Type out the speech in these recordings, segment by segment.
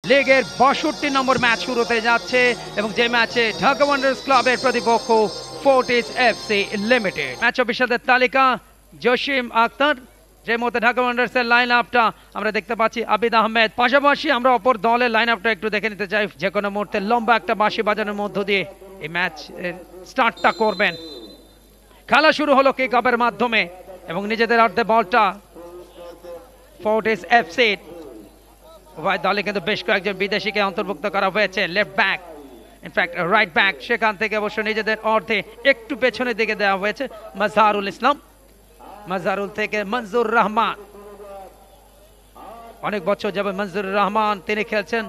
লিগের 62 নম্বর ম্যাচ শুরু হতে যাচ্ছে এবং যে ম্যাচে ঢাকা ওয়ান্ডারার্স ক্লাবের প্রতিপক্ষ ফোর্টিস এফসি লিমিটেড। ম্যাচ অফিসারদের তালিকা জসিম আক্তার, যে মধ্যে ঢাকা ওয়ান্ডারার্সের লাইন আপটা আমরা দেখতে পাচ্ছি আবিদ আহমেদ। পাশাপাশি আমরা অপর দলের লাইন আপটা একটু দেখে নিতে চাই। যে কোনো মুহূর্তে লম্বা একটা বাঁশি বাজানোর মধ্য দিয়ে এই ম্যাচ স্টার্টটা করবেন। খেলা শুরু হলো কিক আপের মাধ্যমে এবং নিজেদের অর্ধে বলটা ফোর্টিস এফসি উভয় দলে কিন্তু বেশ কয়েকজন বিদেশিকে অন্তর্ভুক্ত করা হয়েছে। Left back, in fact right back, সেখান থেকে অবশ্য নিজেদের অর্ধে একটু পেছনের দিকে দেওয়া হয়েছে মাজহারুল ইসলাম। মাজহারুল থেকে মঞ্জুর রহমান, অনেক বছর যাবে মঞ্জুর রহমান তিনি খেলছেন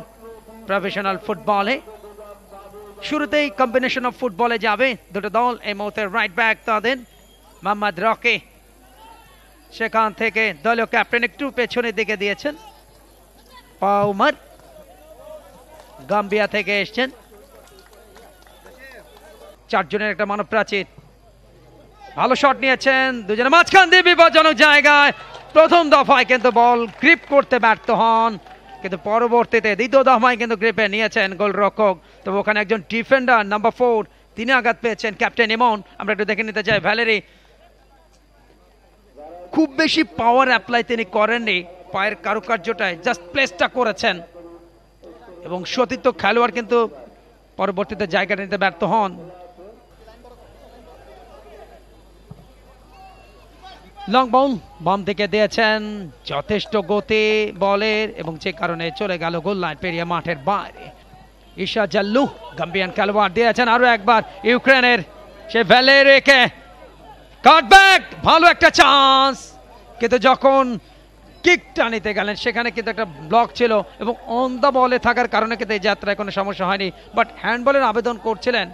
প্রফেশনাল ফুটবলে। শুরুতেই কম্বিনেশন অফ ফুটবলে যাবে দুটো দল। এই মুহূর্তে রাইট ব্যাক তাদের মোহাম্মদ রকি, সেখান থেকে দলীয় ক্যাপ্টেন একটু পেছনের দিকে দিয়েছেন পাউমার, গাম্বিয়া থেকে এসছেন। চারজনের একটা মানব প্রাচীর, ভালো শট নিয়েছেন দুজনে মাঝখান দিয়ে বিপজ্জনক জায়গায়। প্রথম দফায় কিন্তু বল গ্রিপ করতে ব্যর্থ হন, কিন্তু পরবর্তীতে দ্বিতীয় দফায় কিন্তু গ্রিপে নিয়েছেন গোলরক্ষক। তবে ওখানে একজন ডিফেন্ডার নাম্বার 4 তিনি আঘাত পেয়েছেন, ক্যাপ্টেন ইমন। আমরা একটু দেখে নিতে চাই ভ্যালেরি খুব বেশি পাওয়ার অ্যাপ্লাই তিনি করেননি, পায়ের কারুকার্যটায় জাস্ট প্লেসটা করেছেন এবং সতীর্থ খেলোয়াড় কিন্তু পরবর্তীতে জায়গা নিতে ব্যর্থ হন। লং বল বাম দিকে দিয়েছেন, যথেষ্ট গতি বলের এবং যে কারণে চলে গেল গোল লাইন পেরিয়ে মাঠের বাইরে। ঈশা জাল্লু গাম্বিয়ান খেলোয়াড় দিয়েছেন আরো একবার ইউক্রেনের সে ভ্যালেরিকে কাটব্যাক, ভালো একটা চান্স, কিন্তু যখন কিকটা নিতে গেলেন সেখানে কিন্তু একটা ব্লক ছিল এবং অন দা বলে থাকার কারণে কিন্তু এই যাত্রায় কোনো সমস্যা হয়নি, বাট হ্যান্ডবলের আবেদন করছিলেন।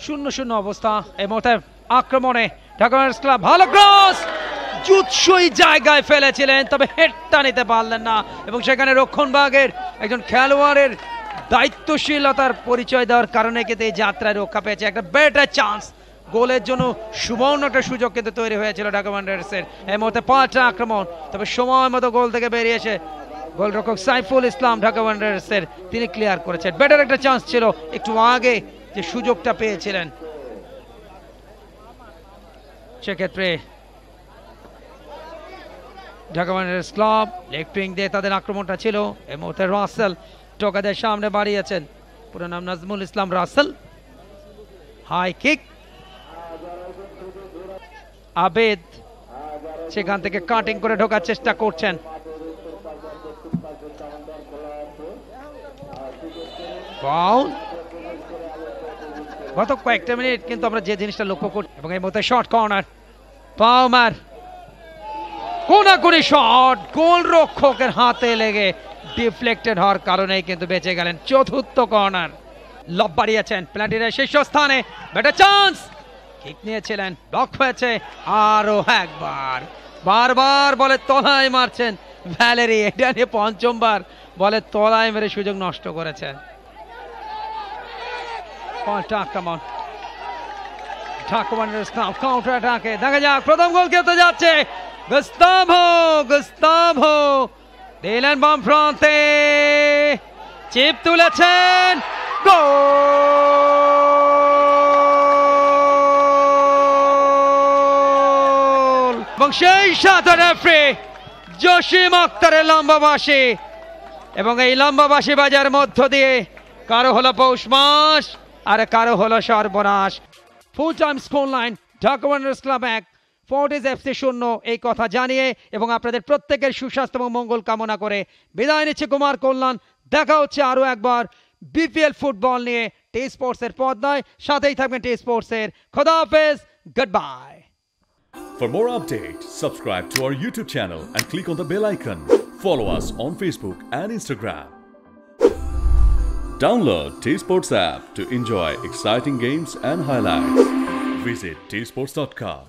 0-0 অবস্থা। এই মুহূর্তে আক্রমণে ঢাকা ওয়ান্ডারার্স ক্লাব, ভালো ক্রস, জুৎসই জায়গায় ফেলেছিলেন তবে হেডটা নিতে পারলেন না এবং সেখানে রক্ষণভাগের একজন খেলোয়াড়ের দায়িত্বশীলতার পরিচয় দেওয়ার কারণে কিন্তু এই যাত্রায় রক্ষা পেয়েছে। একটা বেটার চান্স, গোলের জন্য সুবর্ণ একটা সুযোগ কিন্তু তৈরি হয়েছিল ঢাকা ওয়ান্ডারার্সের। এই মুহূর্তে পাল্টা আক্রমণ, তবে সময় মতো গোল থেকে বেরিয়ে এসে গোলরক্ষক সাইফুল ইসলাম ঢাকা ওয়ান্ডারার্সের তিনি ক্লিয়ার করেছেন। বেটার একটা চান্স ছিল একটু আগে যে সুযোগটা পেয়েছিলেন, সেক্ষেত্রে Dhaka Wanderers club leg wing দিয়ে তাদের আক্রমণটা ছিল। এই মুহূর্তে রাসেল টোকাদের সামনে বাড়িয়েছেন, পুরো নাম নাজমুল ইসলাম রাসেল। হাই কিক, আবেদ সেখান থেকে কাটিং করে ঢোকার চেষ্টা করছেন। ফাউল। গত কয়েকটা মিনিট কিন্তু আমরা যে জিনিসটা লক্ষ্য করি এবং এই মুহূর্তে শর্ট কর্নার, পাউমার কোনাকুনি শট, গোলরক্ষকের হাতে লেগে ডিফ্লেক্টেড হওয়ার কারণেই কিন্তু বেঁচে গেলেন। চতুর্থ কর্নার, লব বাড়িয়েছেন পেনাল্টির শীর্ষস্থানে, বেটার চান্স, কিক নিয়েছিলেন, ব্লক হয়েছে আরো একবার। বারবার বলে তলায় মারছেন ভ্যালেরি, এটা নিয়ে পঞ্চমবার বলে তলায় মেরে সুযোগ নষ্ট করেছেন। পাল্টা আক্রমণ, ঢাকা ওয়ান্ডারার্স ক্লাব কাউন্টার অ্যাটাকে, দেখা যাক প্রথম গোল কে হতে যাচ্ছে। গুস্তাভো দিলেন বাম প্রান্তে, চিপ তুলেছেন, গোল। এবং সেই সাথে রেফারি জসিম আক্তারের লম্বা বাঁশি, এবং এই লম্বা বাঁশি বাজার মধ্য দিয়ে কারো হলো পৌষ মাস আর কারো হলো সর্বনাশ। Full time score line Dhaka Wanderers club 1 Fortis FC 0, এই কথা জানিয়ে এবং আপনাদের প্রত্যেকের সুস্বাস্থ্য এবং মঙ্গল কামনা করে বিদায় নিচ্ছে কুমার কল্যাণ। দেখা হচ্ছে আরো একবার বিপিএল ফুটবল নিয়ে টি স্পোর্টসের পর্দায়, সাথেই থাকবেন টি স্পোর্টসের। খোদা হাফেজ, good bye. For more updates, subscribe to our YouTube channel and click on the bell icon. Follow us on Facebook and Instagram. Download T-Sports app to enjoy exciting games and highlights. Visit tsports.com.